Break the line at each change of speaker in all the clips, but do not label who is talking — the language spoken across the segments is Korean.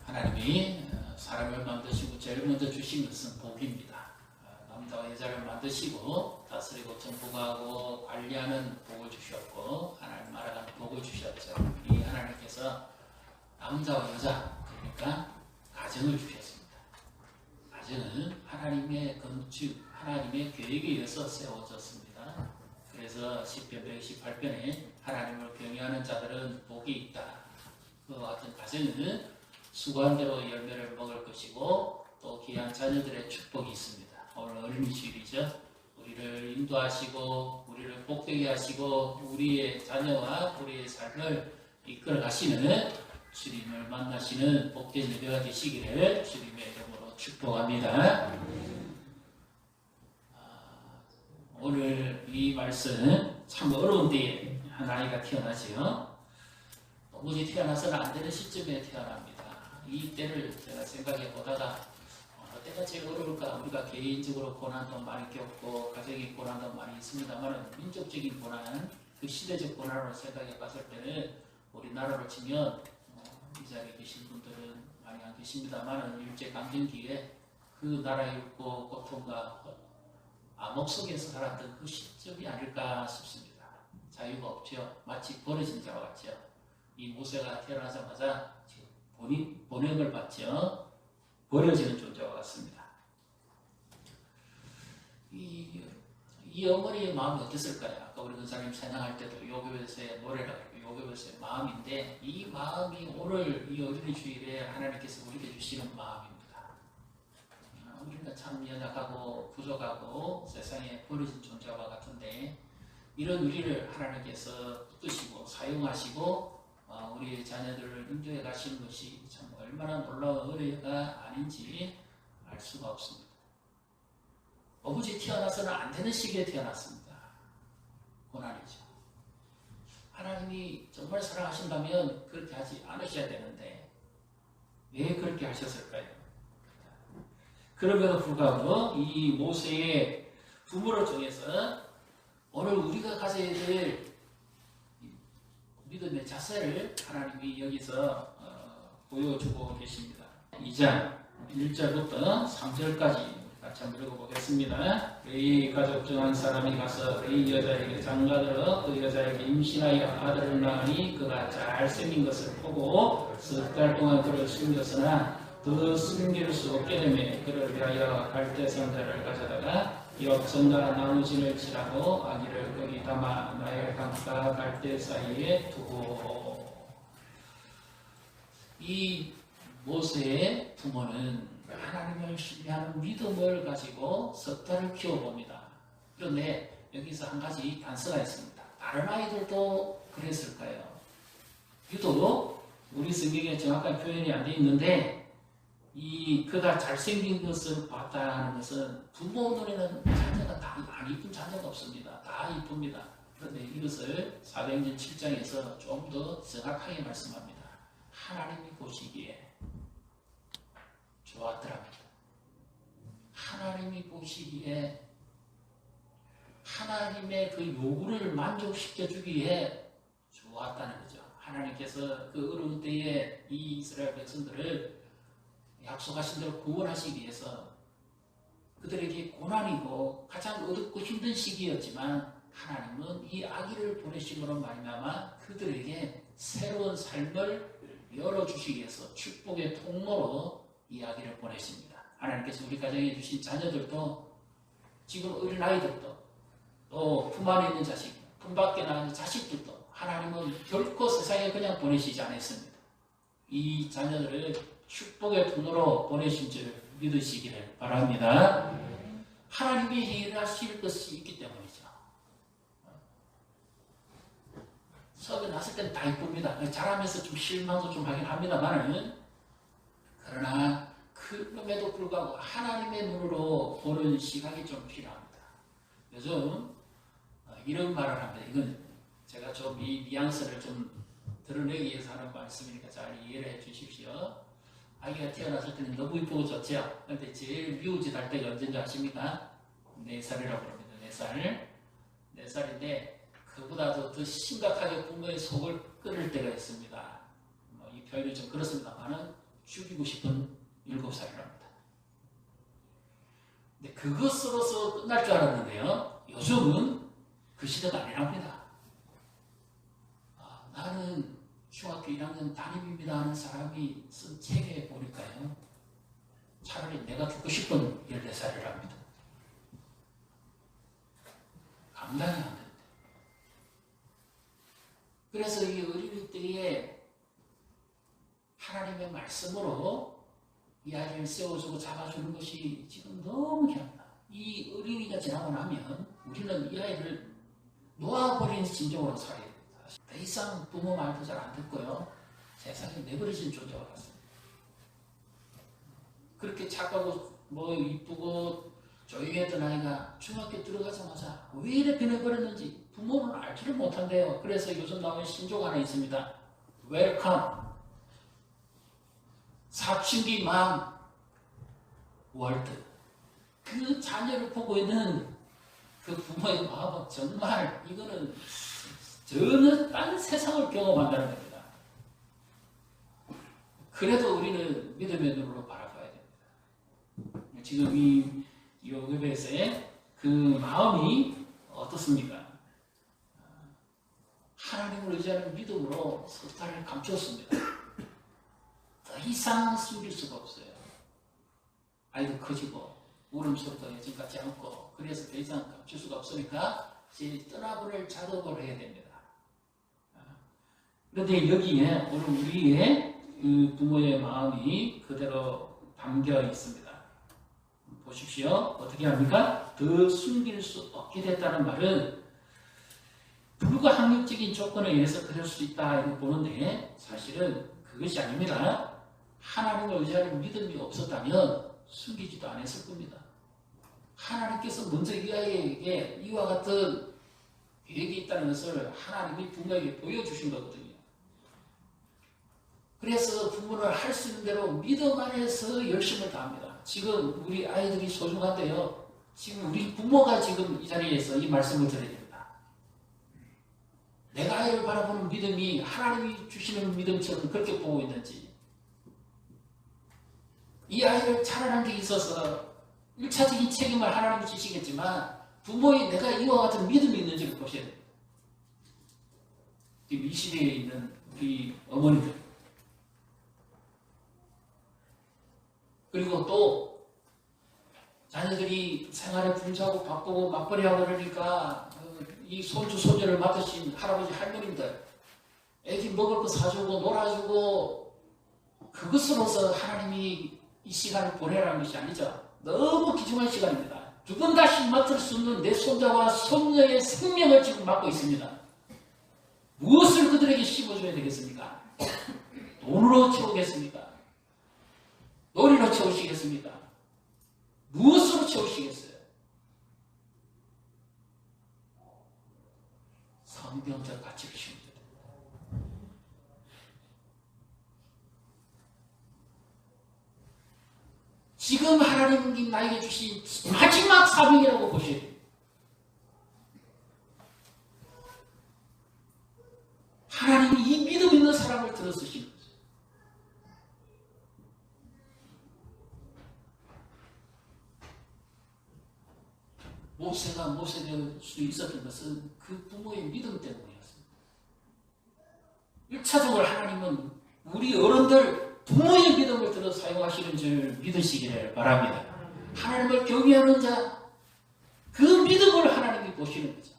하나님이 사람을 만드시고 제일 먼저 주신 것은 복입니다. 남자와 여자를 만드시고 다스리고 정복하고 관리하는 복을 주셨고 하나님 나라가 복을 주셨죠. 이 하나님께서 남자와 여자, 그러니까 가정을 주셨습니다. 가정은 하나님의 건축, 하나님의 계획에 의해서 세워졌습니다. 그래서 시편 118편에 하나님을 경외하는 자들은 복이 있다. 그와 같은 가정은 수고한 대로 열매를 먹을 것이고 또 귀한 자녀들의 축복이 있습니다. 오늘 어린이 주일이죠. 우리를 인도하시고 우리를 복되게 하시고 우리의 자녀와 우리의 삶을 이끌어 가시는 주님을 만나시는 복된 예배가 되시기를 주님의 이름으로 축복합니다. 오늘 이 말씀 참 어려운 때에 한 아이가 태어나지요. 도무지 태어나서는 안 되는 시점에 태어납니다. 이 때를 제가 생각해 보다가 때가 제일 어려울까? 우리가 개인적으로 고난도 많이 겪고 가정의 고난도 많이 있습니다만 민족적인 고난, 그 시대적 고난으로 생각해 봤을 때는 우리나라로 치면 이 자리에 계신 분들은 많이 안 계십니다만 일제강점기에 그 나라의 육고 고통과 암흑 속에서 살았던 그 시점이 아닐까 싶습니다. 자유가 없죠. 마치 버려진 자와 같죠. 이 모세가 태어나자마자 본행을 받죠. 버려지는 존재와 같습니다. 이 어머니의 마음이 어땠을까요? 아까 우리 권사님 찬양할 때도 요교에서의 노래라고 요교에서의 마음인데 이 마음이 오늘 이 어린이 주일에 하나님께서 우리에게 주시는 마음입니다. 우리가 참 연약하고 부족하고 세상에 버려진 존재와 같은데 이런 우리를 하나님께서 붙드시고 사용하시고 우리 자녀들을 인도해 가시는 것이 참 얼마나 놀라운 은혜가 아닌지 알 수가 없습니다. 오부지 태어나서는 안 되는 시기에 태어났습니다. 고난이죠. 하나님이 정말 사랑하신다면 그렇게 하지 않으셔야 되는데 왜 그렇게 하셨을까요? 그럼에도 불구하고 이 모세의 부모를 통해서 오늘 우리가 가져야 될 믿음의 자세를 하나님이 여기서 보여주고 계십니다. 2장 1절부터 3절까지 같이 한번 읽어보겠습니다. 레위 가족 중 한 사람이 가서 레위 여자에게 장가들어 그 여자에게 임신하여 아들을 낳으니 그가 잘생긴 것을 보고 석 달 동안 그를 숨겼으나 더 숨길 수 없게 되매 그를 위하여 갈대 상자를 가져다가 엽전과 나무진을 칠하고 아기를 거기 담아 나일 강과 갈대 사이에 두고. 이 모세의 부모는 하나님을 신뢰하는 믿음을 가지고 석 달을 키워봅니다. 그런데 여기서 한 가지 단서가 있습니다. 다른 아이들도 그랬을까요? 유독 우리 성경에 정확한 표현이 안 되어 있는데 그가 잘생긴 것을 봤다는 것은 부모 눈에는 자녀가 다 안 이쁜 자녀가 없습니다. 다 이쁩니다. 그런데 이것을 사도행전 7장에서 좀 더 정확하게 말씀합니다. 하나님이 보시기에 좋았더랍니다. 하나님이 보시기에 하나님의 그 요구를 만족시켜 주기에 좋았다는 거죠. 하나님께서 그 어려운 때에 이 이스라엘 백성들을 약속하신 대로 구원하시기 위해서 그들에게 고난이고 가장 어둡고 힘든 시기였지만 하나님은 이 아기를 보내심으로 말미암아 그들에게 새로운 삶을 열어주시기 위해서 축복의 통로로 이 아기를 보내십니다. 하나님께서 우리 가정에 주신 자녀들도 지금 어린 아이들도 또 품 안에 있는 자식, 품 밖에 나는 자식들도 하나님은 결코 세상에 그냥 보내시지 않았습니다. 이 자녀들을 축복의 통로로 보내신 줄 믿으시기를 바랍니다. 하나님이 일하실 것이 있기 때문이죠. 처음에 났을 때는 다 이쁩니다. 자라면서 좀 실망도 좀 하긴 합니다만 그러나 그럼에도 불구하고 하나님의 눈으로 보는 시각이 좀 필요합니다. 요즘 이런 말을 합니다. 이건 제가 좀 이 뉘앙스를 좀 드러내기 위해서 하는 말씀이니까 잘 이해를 해 주십시오. 아기가 태어났을 때는 너무 이쁘고 좋죠. 그런데 제일 미우짓할 때가 언제인지 아십니까? 4살이라고 합니다. 4살. 4살인데 그보다도 더 심각하게 부모의 속을 끓일 때가 있습니다. 이 표현이 좀 그렇습니다만은 죽이고 싶은 7살이랍니다. 근데 그것으로서 끝날 줄 알았는데요. 요즘은 그 시대가 아니랍니다. 나는 중학교 1학년 담임입니다 하는 사람이 쓴 책에 보니까요. 차라리 내가 죽고 싶은 14살이랍니다. 감당이 안 된다. 그래서 이 어린이 때에 하나님의 말씀으로 이 아이를 세워주고 잡아주는 것이 지금 너무 귀합니다. 이 어린이가 지나고 나면 우리는 이 아이를 놓아버린 심정으로 살아야 됩니다. 더 이상 부모 말도 잘 안 듣고요. 세상에 내버려진 존재가 같습니다. 그렇게 착하고 이쁘고 조용했던 아이가 중학교 들어가자마자 왜 이렇게 변해버렸는지 부모는 알지를 못한대요. 그래서 요즘 나오는 신조어 하나 있습니다. 웰컴. 사춘기 맘 월드. 그 자녀를 보고 있는 그 부모의 마음은 정말 이거는 전혀 딴 세상을 경험한다는 겁니다. 그래도 우리는 믿음의 눈으로 바라봐야 됩니다. 지금 이 요괴에서의 그 마음이 어떻습니까? 하나님을 의지하는 믿음으로 석달을 감췄습니다. 더 이상 숨길 수가 없어요. 아이도 커지고 울음소리도 예전 같지 않고 그래서 더 이상 감출 수가 없으니까 이제 떠나보낼 작업을 해야 됩니다. 그런데 여기에 오늘 우리의 그 부모의 마음이 그대로 담겨 있습니다. 보십시오. 어떻게 합니까? 더 숨길 수 없게 됐다는 말은 불가항력적인 조건에 의해서 그럴 수 있다 이렇게 보는데 사실은 그것이 아닙니다. 하나님을 의지하는 믿음이 없었다면 숨기지도 않았을 겁니다. 하나님께서 먼저 이 아이에게 이와 같은 계획이 있다는 것을 하나님이 부모에게 보여주신 거거든요. 그래서 부모는 할 수 있는 대로 믿음 안에서 열심을 다합니다. 지금 우리 아이들이 소중한데요. 지금 우리 부모가 지금 이 자리에서 이 말씀을 드려야 됩니다. 내가 아이를 바라보는 믿음이 하나님이 주시는 믿음처럼 그렇게 보고 있는지 이 아이를 자라는 데 있어서 1차적인 책임을 하나님이 지시겠지만 부모의 내가 이와 같은 믿음이 있는지를 보셔야 됩니다. 지금 이 시대에 있는 우리 어머니들 그리고 또 자녀들이 생활에 분주하고 바쁘고 맞벌이하고 그러니까 이 손주 손녀를 맡으신 할아버지 할머님들 애기 먹을 거 사주고 놀아주고 그것으로서 하나님이 이 시간을 보내라는 것이 아니죠. 너무 귀중한 시간입니다. 누군 다시 맡을 수 없는 내 손자와 손녀의 생명을 지금 맡고 있습니다. 무엇을 그들에게 심어줘야 되겠습니까? 돈으로 채우겠습니까? 놀이로 채우시겠습니까? 무엇으로 채우시겠어요? 성경적 가치를 심어줘야 됩니다. 지금 하나님이 나에게 주신 마지막 사명이라고 보셔야 돼요. 하나님이 이 믿음 있는 사람을 들어 쓰시는 거죠. 모세가 모세될 수 있었던 것은 그 부모의 믿음 때문이었습니다. 1차적으로 하나님은 우리 어른들 부모의 믿음을 들어 사용하시는 줄 믿으시기를 바랍니다. 하나님을 경외하는 자, 그 믿음을 하나님이 보시는 거죠.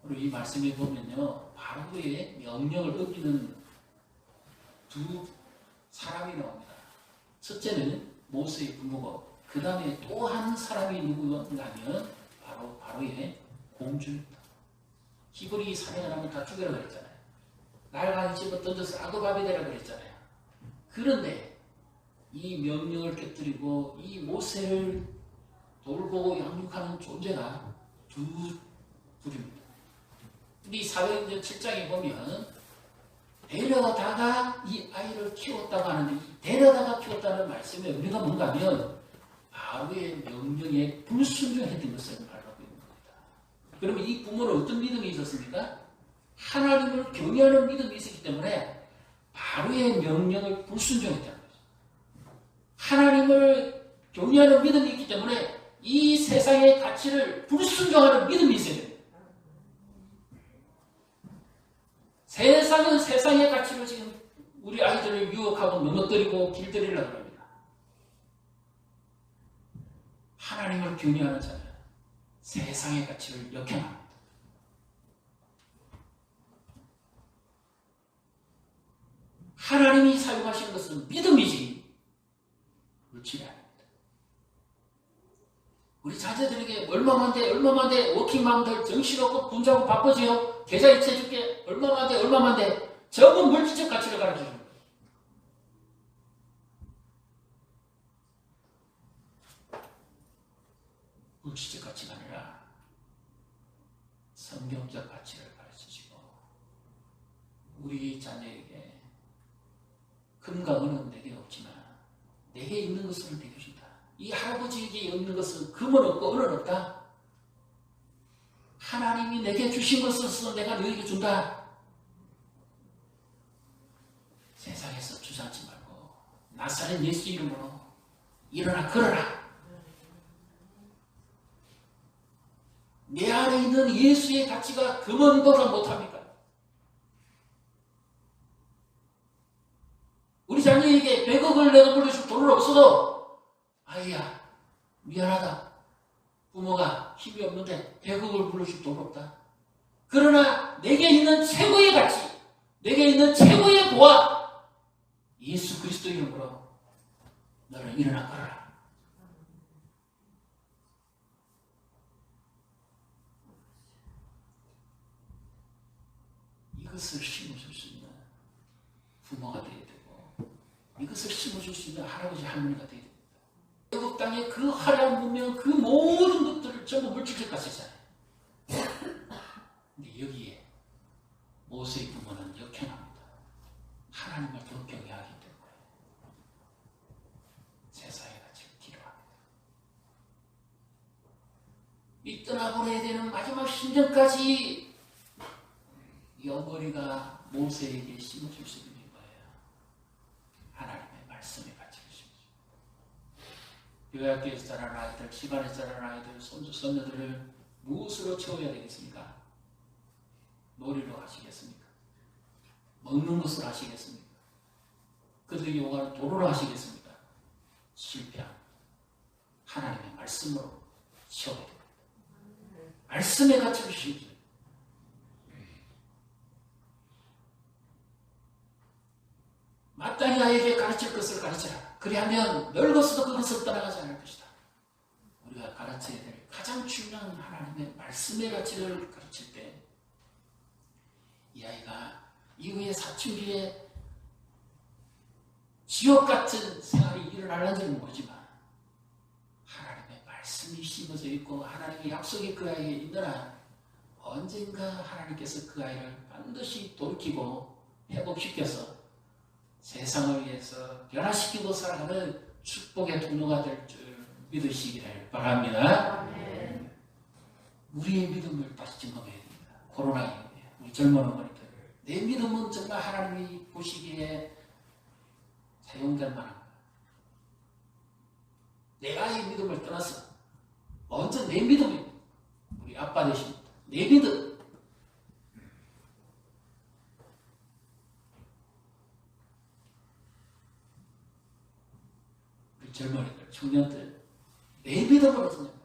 그리고 이 말씀에 보면요, 바로의 명령을 어기는 두 사람이 나옵니다. 첫째는 모세의 부모고, 그 다음에 또 한 사람이 누구냐 하면 바로 바로의 공주입니다. 히브리 사명을 하면 다 죽여라 그랬잖아요. 날강이 집어 던져서 아그밥이 되라 그랬잖아요. 그런데 이 명령을 깨뜨리고 이 모세를 돌보고 양육하는 존재가 두 부류입니다. 근데 이 사도행전 7장에 보면 데려다가 이 아이를 키웠다고 하는데 이 데려다가 키웠다는 말씀에 우리가 뭔가 하면 바로의 명령에 불순종했던 것을 말하고 있는 겁니다. 그러면 이 부모는 어떤 믿음이 있었습니까? 하나님을 경외하는 믿음이 있었기 때문에 바로의 명령을 불순종했다는 거죠. 하나님을 경외하는 믿음이 있기 때문에 이 세상의 가치를 불순종하는 믿음이 있어야 됩니다. 세상은 세상의 가치로 지금 우리 아이들을 유혹하고 넘어뜨리고 길들이려고 합니다. 하나님을 경외하는 자는 세상의 가치를 역행합니다. 하나님이 사용하시는 것은 믿음이지 물질이 아닙니다. 우리 자녀들에게 얼마만 돼 워킹맘들 정신없고 분주하고 바빠져요. 계좌 이체해줄게 얼마만 돼 적은 물질적 가치를 가르쳐주는 거예요. 물질적 가치가 아니라 성경적 가치를 가르치시고 우리 자녀에게 금과 은은 내게 없지만 내게 있는 것을 내게 준다. 이 할아버지에게 없는 것은 금은 없고 은은 없다. 하나님이 내게 주신 것을 내가 너에게 준다. 세상에서 주저앉지 말고 나사렛 예수 이름으로 일어나 걸어라. 내 안에 있는 예수의 가치가 금은보다 못합니까? 우리 자녀에게 100억을 내가 물려줄 돈은 없어도 아이야 미안하다. 부모가 힘이 없는데 100억을 물려줄 돈 없다. 그러나 내게 있는 최고의 가치, 내게 있는 최고의 보화 예수 그리스도 이름으로 너를 일어나 걸어라. 이것을 심어줄 수 있는 부모가 되어야 되고 이것을 심어줄 수 있는 할아버지 할머니가 되어야 됩니다. 애국 땅의 그 화려한 문명 그 모든 것들을 전부 물질적 가치잖아요. 근데 여기에 모세의 부모는 역행합니다. 하나님을 더 경외하기 때문에 세상의 가치를 기로합니다. 이 떠나보내야 되는 마지막 심정까지 이 어머니가 모세에게 심어줄 수 있는 거예요. 하나님의 말씀의 가치를 심어줍니다. 교회학교에서 자란 아이들, 집안에서 자란 아이들, 손주, 손녀들을 무엇으로 채워야 되겠습니까? 놀이로 하시겠습니까? 먹는 것으로 하시겠습니까? 그들이 요구하는 도로로 하시겠습니까? 실패한 하나님의 말씀으로 채워야 됩니다. 말씀의 가치를 심어줍니다. 마땅히 아이에게 가르칠 것을 가르쳐라. 그리하면 늙어서도 그것을 떠나가지 않을 것이다. 우리가 가르쳐야 될 가장 중요한 하나님의 말씀의 가치를 가르칠 때 이 아이가 이후에 사춘기에 지옥 같은 생활이 일어날는지는 모르지만 하나님의 말씀이 심어져 있고 하나님의 약속이 그 아이에 있는 한 언젠가 하나님께서 그 아이를 반드시 돌이키고 회복시켜서 세상을 위해서 변화시키고 살아가는 축복의 통로가 될 줄 믿으시기를 바랍니다. 아멘. 우리의 믿음을 다시 증명해야 됩니다. 코로나 이후에 우리 젊은 어머니들 내 믿음은 정말 하나님이 보시기에 사용될 만한 거야. 내가의 믿음을 떠나서 먼저 내 믿음입니다. 우리 아빠 되십니다. 내 믿음. 젊은이들, 청년들, 내 믿음으로 선택하는 거죠.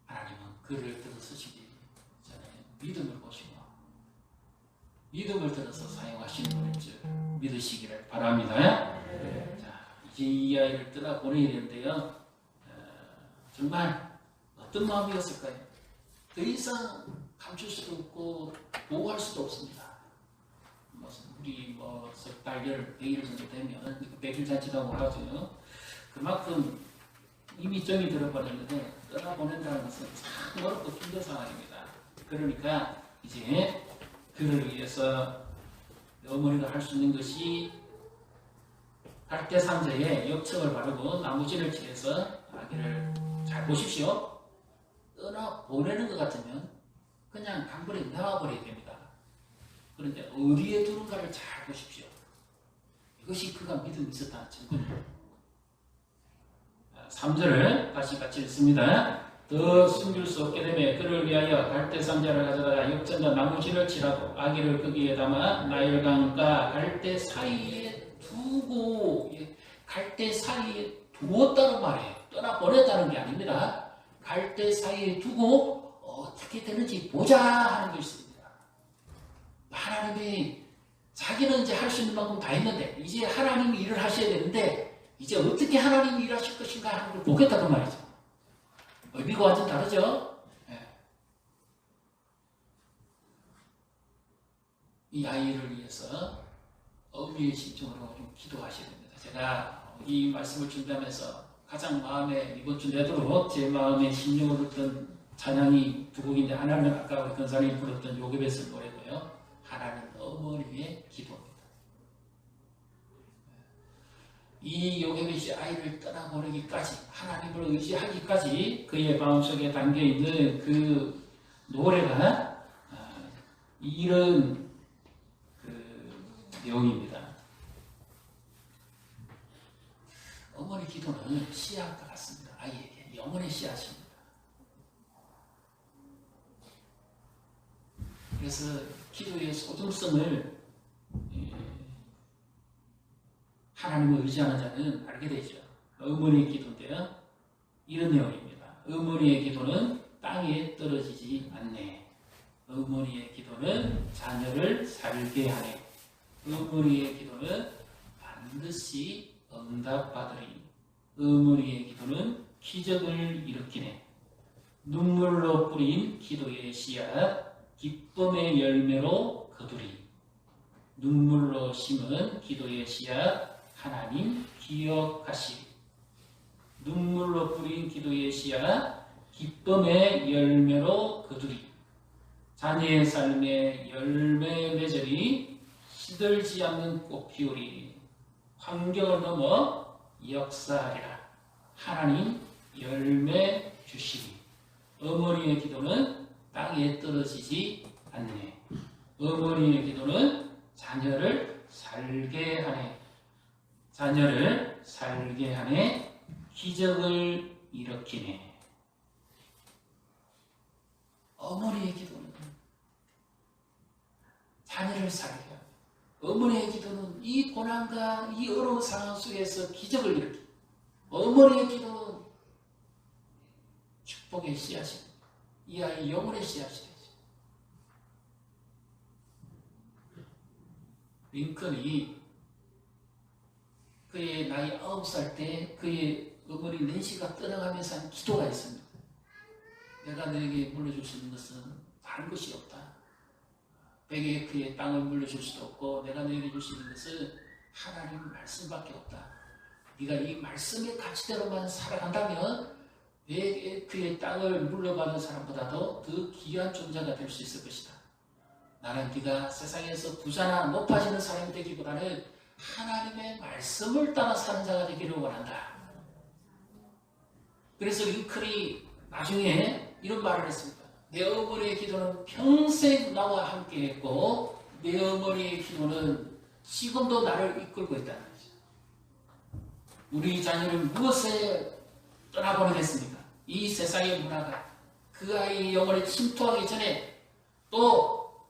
하나님은 글을 들어 쓰시기 전에 믿음을 보시고 믿음을 들어서 사용하시는 분인 줄 믿으시기를 바랍니다. 자, 이제 이 아이를 떠나보내야 되는데요. 정말 어떤 마음이었을까요? 더 이상 감출 수도 없고 보호할 수도 없습니다. 우리 석 달, 100일 정도 되면 100일 잔치라고 하죠. 그만큼 이미 정이 들어버렸는데 떠나보낸다는 것은 참 어렵고 힘든 상황입니다. 그러니까 이제 그를 위해서 어머니가 할 수 있는 것이 갈대상자에 역청을 바르고 나무진을 칠해서 아기를 잘 보십시오. 떠나보내는 것 같으면 그냥 강물에 나와버려야 됩니다. 그런데 어디에 두는가를 잘 보십시오. 이것이 그가 믿음이 있었다는 증거입니다. 3절을 다시 같이 읽습니다. 더 숨길 수 없게 되매 그를 위하여 갈대 상자를 가져다가 역전자 나무실을 칠하고 아기를 거기에 담아 나일강과 갈대 사이에 두고, 갈대 사이에 두었다는 말이에요. 떠나보냈다는 게 아닙니다. 갈대 사이에 두고 어떻게 되는지 보자 하는 게 있습니다. 하나님이 자기는 이제 할 수 있는 만큼 다 했는데 이제 하나님이 일을 하셔야 되는데 이제 어떻게 하나님이 일하실 것인가 하는 걸 보겠다는 말이죠. 의미가 완전 다르죠? 네. 이 아이를 위해서 어미의 심정으로 좀 기도하셔야 됩니다. 제가 이 말씀을 준비하면서 가장 마음에 이번 주 내도록 제 마음에 심령을 얻던 찬양이 두 곡인데, 하나는 아까 우리 권사님이 불렀던 요괴베스 노래고요. 하나는 어머니의 기도입니다. 이 요괴벳이 아이를 떠나보내기까지, 하나님을 의지하기까지 그의 마음속에 담겨있는 그 노래가 이런 그 내용입니다. 어머니 기도는 씨앗과 같습니다. 아이에게 영혼의 씨앗입니다. 그래서 기도의 소중성을 하나님을 의지하는 자는 알게 되죠. 어머니의 기도인데요. 이런 내용입니다. 어머니의 기도는 땅에 떨어지지 않네. 어머니의 기도는 자녀를 살게 하네. 어머니의 기도는 반드시 응답받으리. 어머니의 기도는 기적을 일으키네. 눈물로 뿌린 기도의 씨앗, 기쁨의 열매로 거두리. 눈물로 심은 기도의 씨앗, 하나님 기억하시리. 눈물로 뿌린 기도의 씨앗, 기쁨의 열매로 거두리. 자녀의 삶에 열매 맺으리. 시들지 않는 꽃 피우리. 환경을 넘어 역사하리라. 하나님 열매 주시리. 어머니의 기도는 땅에 떨어지지 않네. 어머니의 기도는 자녀를 살게 하네. 자녀를 살게 하네. 기적을 일으키네. 어머니의 기도는 자녀를 살게 하네. 어머니의 기도는 이 고난과 이 어려운 상황 속에서 기적을 일으키네. 어머니의 기도는 축복의 씨앗입니다. 이 아이 영혼의 씨앗이 되죠. 링컨이 그의 나이 9살 때 그의 어머니 낸시가 떠나가면서 한 기도가 있습니다. 내가 너에게 물려줄 수 있는 것은 다른 것이 없다. 백에 그의 땅을 물려줄 수도 없고 내가 너에게 줄 수 있는 것은 하나님 말씀밖에 없다. 네가 이 말씀의 가치대로만 살아간다면 내게 그의 땅을 물려받은 사람보다도 더 귀한 존재가 될 수 있을 것이다. 나는 네가 세상에서 부자나 높아지는 사람이 되기보다는 하나님의 말씀을 따라 사는 자가 되기를 원한다. 그래서 링컨이 나중에 이런 말을 했습니다. 내 어머니의 기도는 평생 나와 함께 했고 내 어머니의 기도는 지금도 나를 이끌고 있다는 거죠. 우리 자녀를 무엇에 떠나보내겠습니까? 이 세상의 문화가 그 아이의 영혼에 침투하기 전에 또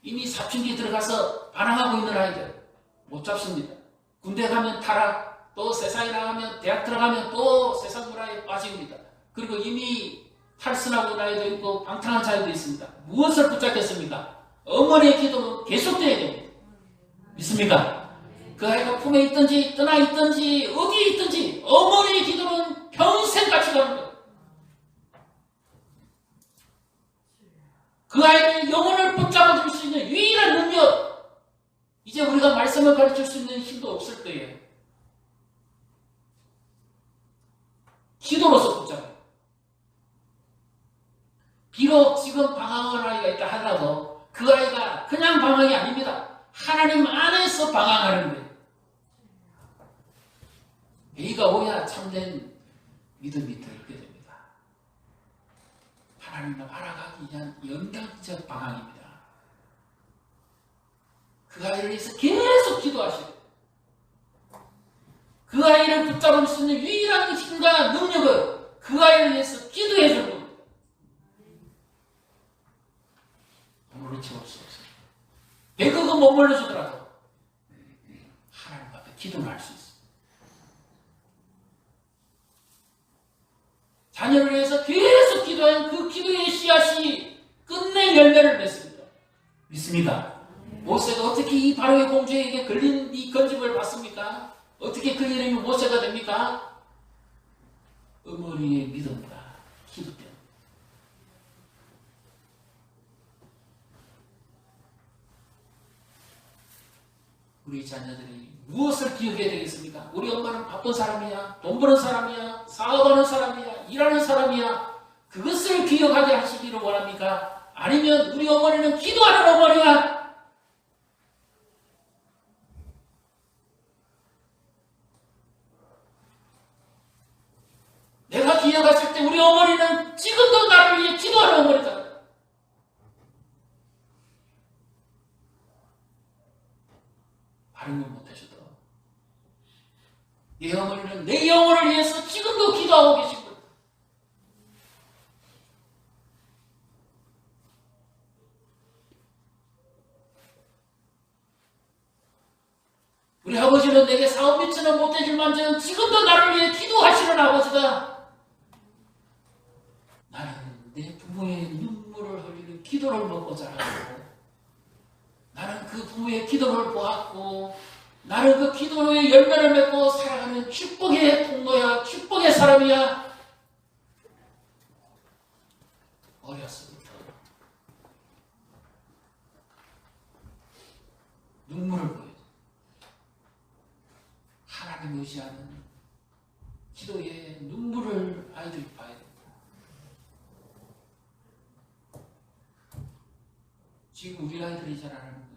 이미 사춘기 들어가서 반항하고 있는 아이들 못 잡습니다. 군대 가면 타락, 또 세상에 나가면 대학 들어가면 또 세상 문화에 빠집니다. 그리고 이미 탈선하고 있는 아이도 있고 방탕한 자들도 있습니다. 무엇을 붙잡겠습니까? 어머니의 기도는 계속돼야 됩니다. 믿습니까? 그 아이가 품에 있든지 떠나 있든지 어디에 있든지 어머니의 기도는 평생 같이 가는 거예요. 그 아이의 영혼을 붙잡아줄 수 있는 유일한 능력, 이제 우리가 말씀을 가르칠 수 있는 힘도 없을 거예요. 기도로서 붙잡아요. 비록 지금 방황하는 아이가 있다 하더라도 그 아이가 그냥 방황이 아닙니다. 하나님 안에서 방황하는 거예요. A가 오야 참된 믿음이 들게 됩니다. 하나님을 알아가기 위한 연결적 방향입니다. 그 아이를 위해서 계속 기도하시고 그 아이를 붙잡을 수 있는 유일한 힘과 능력을 그 아이를 위해서 기도해 줄 겁니다. 아무리 채울 수 없어요. 100억은 못 물려주더라도 하나님 앞에 기도를 할 수 있어요. 자녀를 위해서 계속 기도한 그 기도의 씨앗이 끝내 열매를 맺습니다. 믿습니까? 모세가 어떻게 이 바로의 공주에게 걸린 이 건집을 받습니까? 어떻게 그 이름이 모세가 됩니까? 어머니의 믿음과 기도 때문에. 우리 자녀들이 무엇을 기억해야 되겠습니까? 우리 엄마는 바쁜 사람이야, 돈 버는 사람이야, 사업하는 사람이야, 일하는 사람이야. 그것을 기억하게 하시기를 원합니까? 아니면 우리 어머니는 기도하는 어머니야. 내가 기억했을 때 우리 어머니는 지금도 나를 위해 기도하는 어머니다. 바른 건 못하셔도 내 어머니는 내 영혼을 위해서 지금도 기도하고 계신 겁니다. 우리 아버지는 내게 사업 미처는 못해줄만저는 지금도 나를 위해 기도하시는 아버지다. 나는 내 부모의 눈물을 흘리는 기도를 먹고 자랐고 나는 그 부모의 기도를 보았고 나는 그 기도의 열매를 맺고 살아가는 축복의 통로야, 축복의 사람이야. 어렸을부터 눈물을 보여줘. 하나님 의지하는 기도의 눈물을 아이들이 봐야 된다. 지금 우리 아이들이 잘 아는 건요.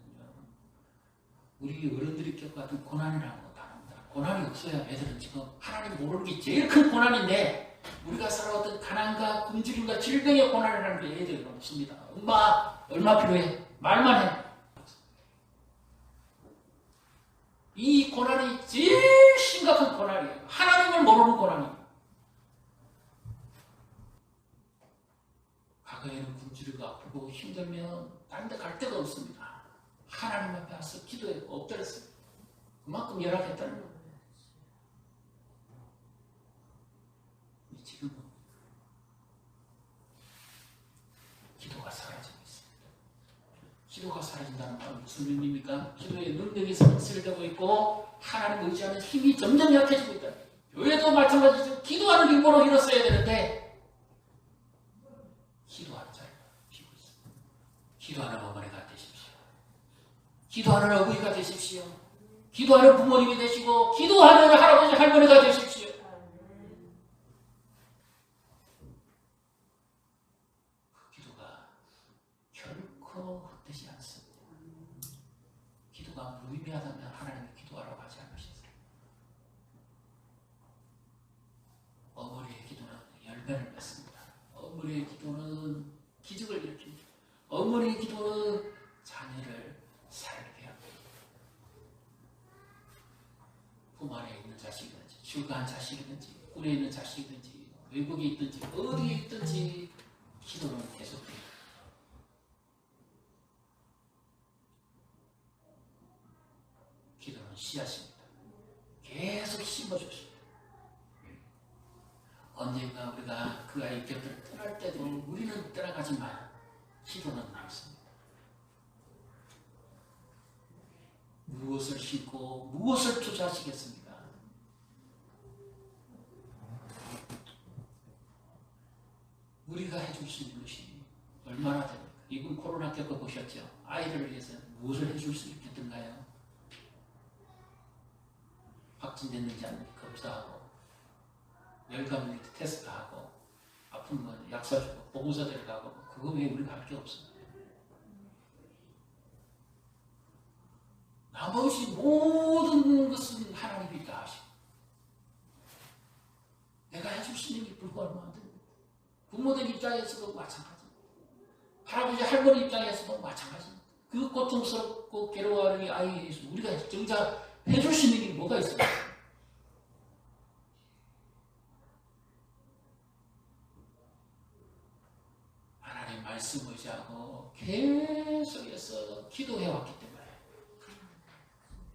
우리 어른들이 겪어왔던 고난이라는 거 다릅니다. 고난이 없어야 애들은 지금 하나님 모르는 게 제일 큰 고난인데 우리가 살아왔던 가난과 굶주림과 질병의 고난이라는 게 애들은 없습니다. 엄마 얼마 필요해? 말만 해. 이 고난이 제일 심각한 고난이에요. 하나님을 모르는 고난이에요. 과거에는 굶주리고 아프고 힘들면 다른 데 갈 데가 없습니다. 하나님 앞에 와서 기도해 엎드렸어요. 그만큼 열악했다는 거예요. 지금은 기도가 사라지고 있습니다. 기도가 사라진다는 말은 무슨 의미입니까? 기도의 능력이 상실되고 있고 하나님 의지하는 힘이 점점 약해지고 있다. 교회도 마찬가지죠. 기도하는 힘으로 일어서야 되는데 기도하는 자리가 비고 있습니다. 기도하는 어머니가 되십시오. 기도하는 어머니가 되십시오. 기도하는 부모님이 되시고 기도하는 할아버지 할머니가 되십시오. 그 기도가 결코 헛되지 않습니다. 기도가 무의미하다면 하나님이 기도하라고 하지 않으셨어요. 어머니의 기도는 열매를 맺습니다. 어머니의 기도는 기적을 일으킵니다. 어머니의 기도는 자녀를 살게 합니다. 품 안에 있는 자식이든지 출가한 자식이든지 꿀에 있는 자식이든지 외국에 있든지 어디에 있든지 기도는 계속됩니다. 기도는 씨앗입니다. 계속 심어주십니다. 언젠가 우리가 그 아이 곁을 떠날 때도 우리는 떠나가지만 기도는 남습니다. 무엇을 심고 무엇을 투자하시겠습니까? 우리가 해줄 수 있는 것이 얼마나 됩니까? 이분 코로나 겪어보셨죠? 아이를 위해서 무엇을 해줄 수 있겠던가요? 확진됐는지 안 검사하고 열감 테스트하고 아프면 약 사주고 보고서 데려가고 그거 외에 우리가 할 게 없습니다. 나머지 모든 것은 하나님이 다 하시고 내가 해줄 수 있는 게 불과 얼마 안 됩니다. 부모들 입장에서도 마찬가지. 할아버지 할머니 입장에서도 마찬가지. 그 고통스럽고 괴로워하는 이 아이에 대해서 우리가 정작 해줄 수 있는 게 뭐가 있어요? 하나님 말씀 의지하고 계속해서 기도해왔기 때문에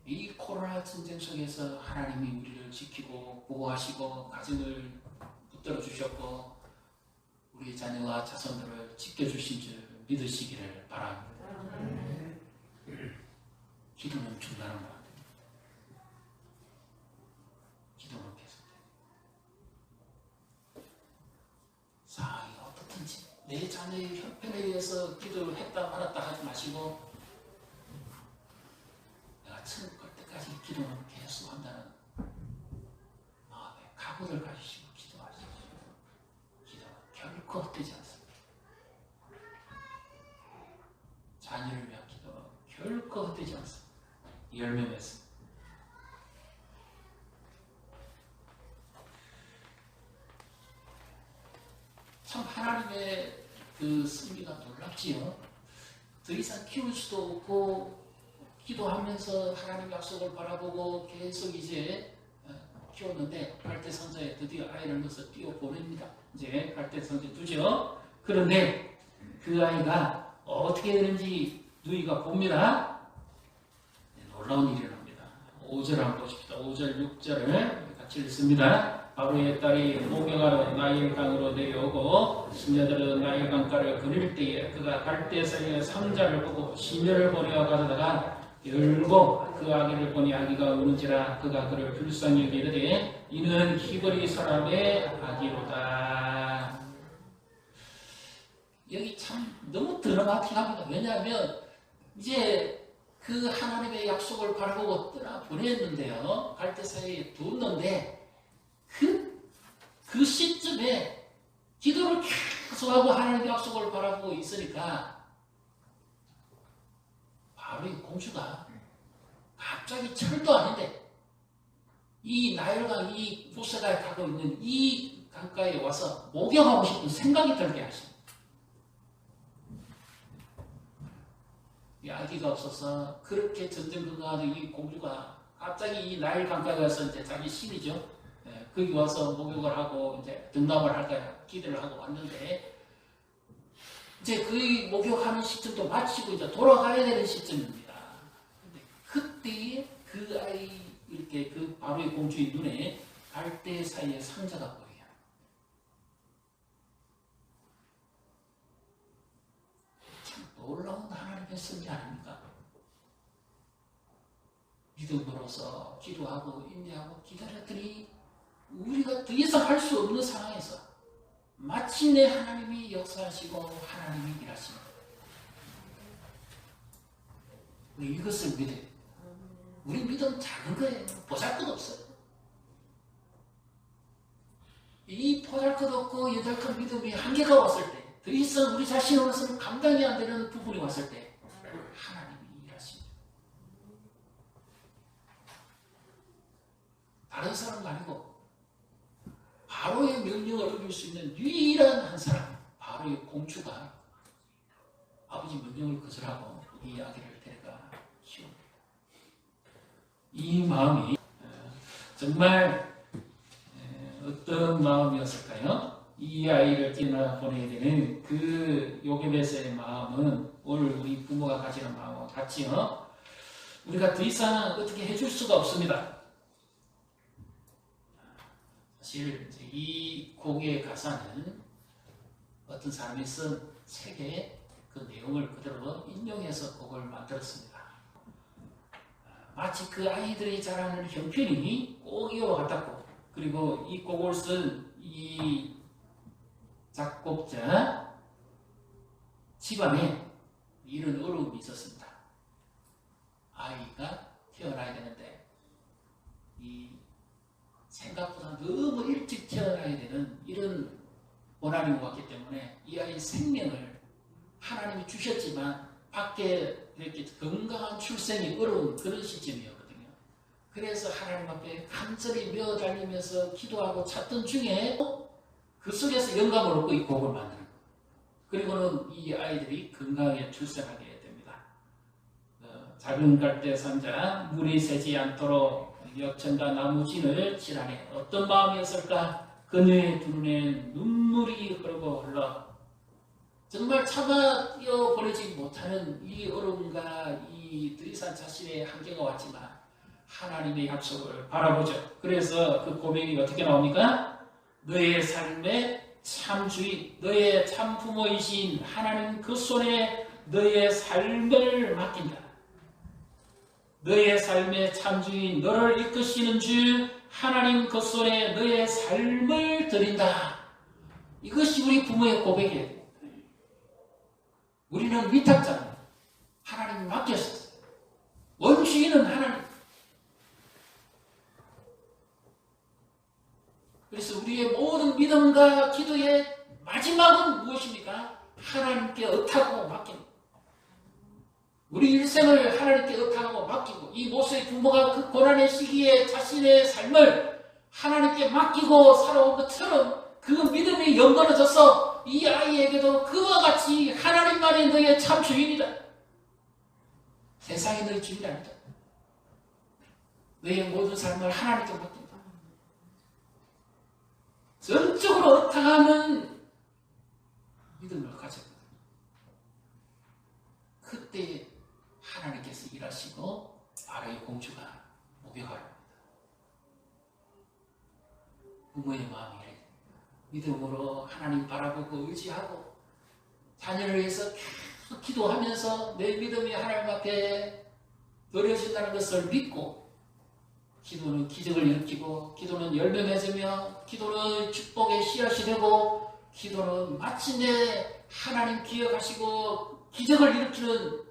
이 코로나 전쟁 속에서 하나님이 우리를 지키고 보호하시고 가정을 붙들어 주셨고 우리 자녀와 자손들을 지켜주신 줄 믿으시기를 바랍니다. 기도는 중단한 것 같아요. 기도는 계속돼요. 상황이 어떻든지 내 자녀의 형편에 의해서 기도를 했다 말았다 하지 마시고 내가 처음 걸 때까지 기도는 계속 한다는 마음의 각오를 가지시고 기도하십시오. 기도는 결코 헛되지 않습니다. 자녀를 위한 기도는 결코 헛되지 않습니다. 열매 맺습니다. 참 하나님의 그 섭리가 놀랍지요. 더 이상 키울 수도 없고 기도하면서 하나님 약속을 바라보고 계속 이제 키웠는데 갈대선자에 드디어 아이를 넣어서 띄워보냅니다. 이제 갈대선자에 두죠. 그런데 그 아이가 어떻게 되는지 누이가 봅니다. 놀라운 일이 납니다. 5절 한번 보십시다. 5절 6절을 같이 읽습니다. 바로의 딸이 목욕하러 나일 강으로 내려오고 시녀들은 나일 강가를 그릴 때에 그가 갈대사이의 상자를 보고 시녀를 보내어 가져다가 열고 그 아기를 보니 아기가 우는지라 그가 그를 불쌍히 여기되 이는 히브리 사람의 아기로다. 여기 참 너무 드라마틱합니다. 왜냐하면 이제 그 하나님의 약속을 바라보고 떠나보냈는데요. 갈대사이에 뒀는데 그 시점에 기도를 계속하고 하나님의 약속을 바라보고 있으니까 바로 이 공주가 갑자기 철도 아닌데 이 나일강 이 부세가에 가고 있는 이 강가에 와서 목욕하고 싶은 생각이 들게 하십니다. 이 아기가 없어서 그렇게 전전긍긍하는 이 공주가 갑자기 이 나일 강가에 와서 이제 자기 신이죠. 거기 와서 목욕을 하고 이제 등락을 할까 기대를 하고 왔는데 이제 그 목욕하는 시점도 마치고 이제 돌아가야 되는 시점입니다. 근데 그때에 그 아이 이렇게 그 바로의 공주의 눈에 갈대 사이에 상자가 보여요. 참 놀라운 하나님의 섭리 아닙니까? 믿음으로서 기도하고 인내하고 기다렸더니 우리가 더 이상 할 수 없는 상황에서 마침내 하나님이 역사하시고 하나님이 일하십니다. 우리 이것을 믿어요. 우리 믿음 작은 거예요. 보잘것없어요. 이 보잘것없고 여달픈 믿음이 한계가 왔을 때, 더 이상 우리 자신으로서는 감당이 안 되는 부분이 왔을 때 하나님이 일하십니다. 다른 사람도 아니고 바로의 명령을 어길 수 있는 유일한 한 사람, 바로의 공주가 아버지 명령을 거절하고 이 아기를 데려가 키웁니다. 이 마음이 정말 어떤 마음이었을까요? 이 아이를 뛰어나 보내야 되는 그 요게베스의 마음은 오늘 우리 부모가 가지는 마음과 같지요. 우리가 더 이상 어떻게 해줄 수가 없습니다. 사실 이 곡의 가사는 어떤 사람이 쓴 책의 그 내용을 그대로 인용해서 곡을 만들었습니다. 마치 그 아이들이 자라는 형편이 꼭 이와 같았고, 그리고 이 곡을 쓴 이 작곡자 집안에 이런 어려움이 있었습니다. 아이가 태어나야 되는데 이 생각보다 너무 일찍 태어나야 되는 이런 고난이 왔기 때문에 이 아이의 생명을 하나님이 주셨지만 밖에 이렇게 건강한 출생이 어려운 그런 시점이었거든요. 그래서 하나님 앞에 간절히 매어달리면서 기도하고 찾던 중에 그 속에서 영감을 얻고 이 복을 만드는 거예요. 그리고는 이 아이들이 건강하게 출생하게 됩니다. 작은 갈대 산자 물이 새지 않도록 역청과 나무진을 지나네. 어떤 마음이었을까? 그녀의 두 눈에 눈물이 흐르고 흘러 정말 참아여 보내지 못하는 이 어려움과 이 더 이상 자신의 한계가 왔지만 하나님의 약속을 바라보죠. 그래서 그 고백이 어떻게 나옵니까? 너의 삶의 참 주인, 너의 참 부모이신 하나님 그 손에 너의 삶을 맡긴다. 너의 삶의 참 주인, 너를 이끄시는 주 하나님 그 손에 너의 삶을 드린다. 이것이 우리 부모의 고백이에요. 우리는 위탁자입니다. 하나님이 맡겼어요. 원주인은 하나님. 그래서 우리의 모든 믿음과 기도의 마지막은 무엇입니까? 하나님께 의탁하고 맡깁니다. 우리 일생을 하나님께 의탁하고 맡기고 이 모세의 부모가 그 고난의 시기에 자신의 삶을 하나님께 맡기고 살아온 것처럼 그 믿음이 연결해져서 이 아이에게도 그와 같이 하나님만이 너의 참 주인이다. 세상이 너의 주인이 아니다. 너의 모든 삶을 하나님께 맡긴다. 전적으로 의탁하는 믿음을 가져요. 그때 하나님께서 일하시고 바로의 공주가 목욕하랍니다. 부모의 마음이 이래. 믿음으로 하나님 바라보고 의지하고 자녀를 위해서 계속 기도하면서 내 믿음이 하나님 앞에 드려진다는 것을 믿고 기도는 기적을 일으키고 기도는 열매 맺으며 기도는 축복의 씨앗이 되고 기도는 마침내 하나님 기억하시고 기적을 일으키는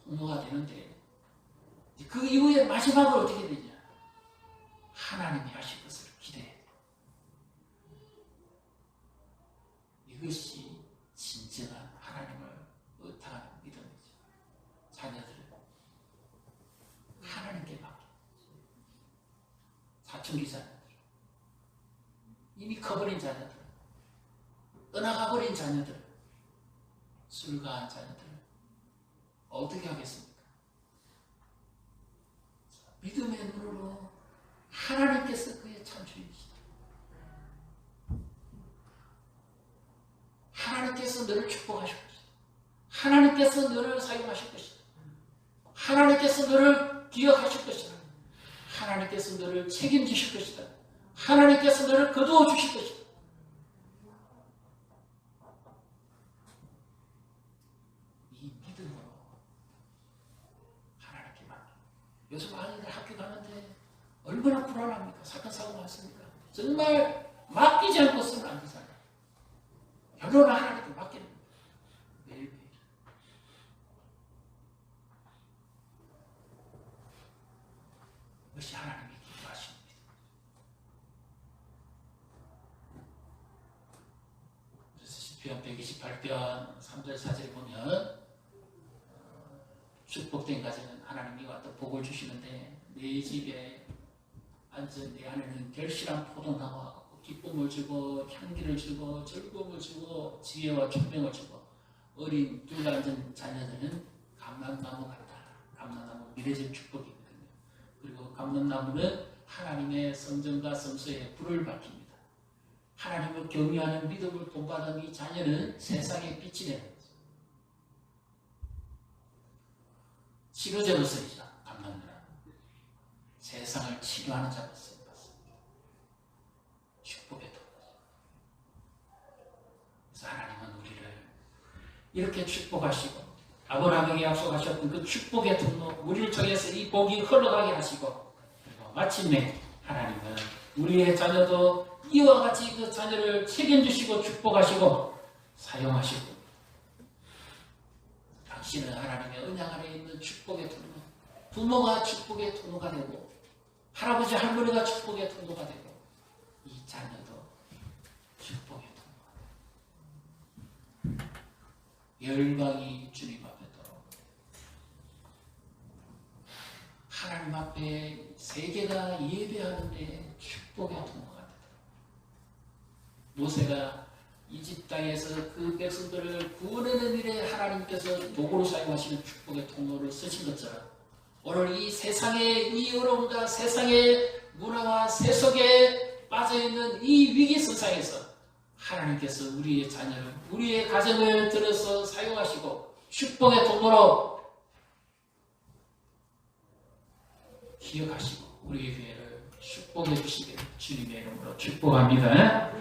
통로가 되는데 그 이후에 마지막은 어떻게 되냐? 하나님이 하실 것을 기대해. 이것이 진정한 하나님을 의탁하는 믿음이죠. 자녀들을 하나님께 맡겨. 사춘기 자녀들, 이미 커버린 자녀들, 떠나가버린 자녀들, 술가한 자녀들 어떻게 하겠습니까? 믿음의 눈으로 하나님께서 그의 참 주인이시다. 하나님께서 너를 축복하실 것이다. 하나님께서 너를 사용하실 것이다. 하나님께서 너를 기억하실 것이다. 하나님께서 너를 책임지실 것이다. 하나님께서 너를 거두어 주실 것이다. 이 믿음으로 하나님께 맡겨. 요즘 아이들 학교 가는데 얼마나 불안합니까? 사건 사고 많습니까? 정말 맡기지 않고서는 안 되잖아요. 결론은 하나님께 맡기는 거예요. 매일매일. 그것이 하나님이 기뻐하시는 믿음. 그래서 시편 128편 3절 4절에 보면 축복된 가정은 하나님이 어떤 복을 주시는데 내 집에 앉은 내 안에는 결실한 포도나무와 기쁨을 주고 향기를 주고 즐거움을 주고 지혜와 총명을 주고 어린 둘러앉은 자녀들은 감람나무 같다. 감람나무 미래적 축복이거든요. 그리고 감람나무는 하나님의 성전과 성소에 불을 밝힙니다. 하나님을 경외하는 믿음을 본받은 이 자녀는 세상에 빛이 되는 거죠. 치료제로 쓰이죠. 감람나무. 세상을 치료하는 자로 쓰입니다. 축복의 통로. 그래서 하나님은 우리를 이렇게 축복하시고 아브라함에게 약속하셨던 그 축복의 통로 우리를 통해서 이 복이 흘러가게 하시고 그리고 마침내 하나님은 우리의 자녀도 이와 같이 그 자녀를 책임주시고 축복하시고 사용하시고 당신은 하나님의 언약 안에 있는 축복의 통로 부모가 축복의 통로가 되고 할아버지 할머니가 축복의 통로가 되고 이 자녀도 축복의 통로가 되고 열방이 주님 앞에 돌아오고 하나님 앞에 세계가 예배하는데 축복의 통로가 되도록 모세가 이집 땅에서 그 백성들을 구원하는 일에 하나님께서 도구로 사용하시는 축복의 통로를 쓰신 것처럼 오늘 이 세상의 이 어려움과 세상의 문화와 세속에 빠져있는 이 위기 세상에서 하나님께서 우리의 자녀를, 우리의 가정을 들어서 사용하시고 축복의 통로로 기억하시고 우리의 교회를 축복해 주시기를 주님의 이름으로 축복합니다.